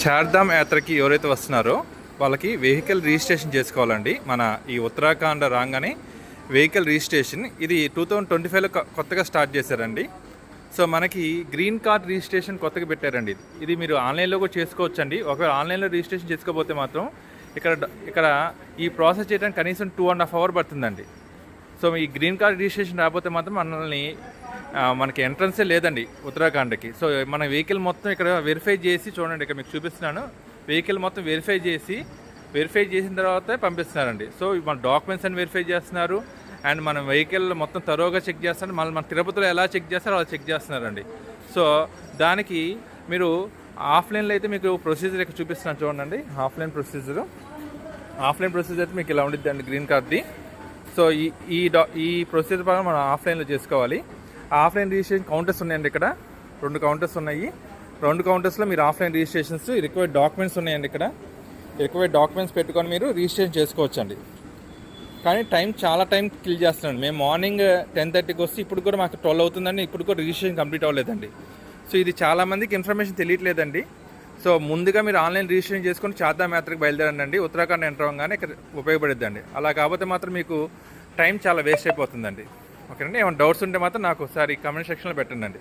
చార్ధామ్ యాత్రకి ఎవరైతే వస్తున్నారో వాళ్ళకి వెహికల్ రిజిస్ట్రేషన్ చేసుకోవాలండి. మన ఈ ఉత్తరాఖండ్ రాగానే వెహికల్ రిజిస్ట్రేషన్ ఇది 2025లో కొత్తగా స్టార్ట్ చేశారండి. సో మనకి గ్రీన్ కార్డ్ రిజిస్ట్రేషన్ కొత్తగా పెట్టారండి. ఇది మీరు ఆన్లైన్లో కూడా చేసుకోవచ్చండి. ఒకవేళ ఆన్లైన్లో రిజిస్ట్రేషన్ చేసుకోకపోతే మాత్రం ఇక్కడ ఈ ప్రాసెస్ చేయడానికి కనీసం 2.5 hours పడుతుందండి. సో ఈ గ్రీన్ కార్డ్ రిజిస్ట్రేషన్ రాకపోతే మాత్రం మనకి ఎంట్రన్సే లేదండి ఉత్తరాఖండ్కి. సో మన వెహికల్ మొత్తం ఇక్కడ వెరిఫై చేసి చూడండి, ఇక్కడ మీకు చూపిస్తున్నాను. వెహికల్ మొత్తం వెరిఫై చేసిన తర్వాతే పంపిస్తున్నారండి. సో మన డాక్యుమెంట్స్ అని వెరిఫై చేస్తున్నారు అండ్ మన వెహికల్ మొత్తం తరోగా చెక్ చేస్తున్నారు. మళ్ళీ మన తిరుపతిలో ఎలా చెక్ చేస్తారో అలా చెక్ చేస్తున్నారండి. సో దానికి మీరు ఆఫ్లైన్లో అయితే మీకు ప్రొసీజర్ ఇక్కడ చూపిస్తున్నాను చూడండి. ఆఫ్లైన్ ప్రొసీజర్ అయితే మీకు ఇలా ఉండిద్ది అండి గ్రీన్ కార్డ్ది. సో ఈ ప్రొసీజర్ ప్రకారం మనం ఆఫ్లైన్లో చేసుకోవాలి. ఆఫ్లైన్ రిజిస్ట్రేషన్ కౌంటర్స్ ఉన్నాయండి. ఇక్కడ 2 కౌంటర్స్ ఉన్నాయి. 2 కౌంటర్స్లో మీరు ఆఫ్లైన్ రిజిస్ట్రేషన్స్ రిక్వైర్డ్ డాక్యుమెంట్స్ ఉన్నాయండి. ఇక్కడ రిక్వైర్డ్ డాక్యుమెంట్స్ పెట్టుకొని మీరు రిజిస్ట్రేషన్ చేసుకోవచ్చండి. కానీ చాలా టైం కిల్ చేస్తున్నాను. మేము మార్నింగ్ 10:30కి వస్తే ఇప్పుడు కూడా మాకు 12 అవుతుందండి. ఇప్పుడు కూడా రిజిస్ట్రేషన్ కంప్లీట్ అవ్వలేదండి. సో ఇది చాలామందికి ఇన్ఫర్మేషన్ తెలియట్లేదండి. సో ముందుగా మీరు ఆన్లైన్ రిజిస్ట్రేషన్ చేసుకొని చార్ధామ్ యాత్రకు బయలుదేరండి. ఉత్తరాఖండ్ ఎంటర్ అవ్వగానే ఇక్కడ ఉపయోగపడుద్దండి. అలా కాకపోతే మాత్రం మీకు టైం చాలా వేస్ట్ అయిపోతుందండి. ఓకేనండి. ఏమైనా డౌట్స్ ఉంటే మాత్రం నాకు ఒకసారి కామెంట్ సెక్షన్లో పెట్టండి.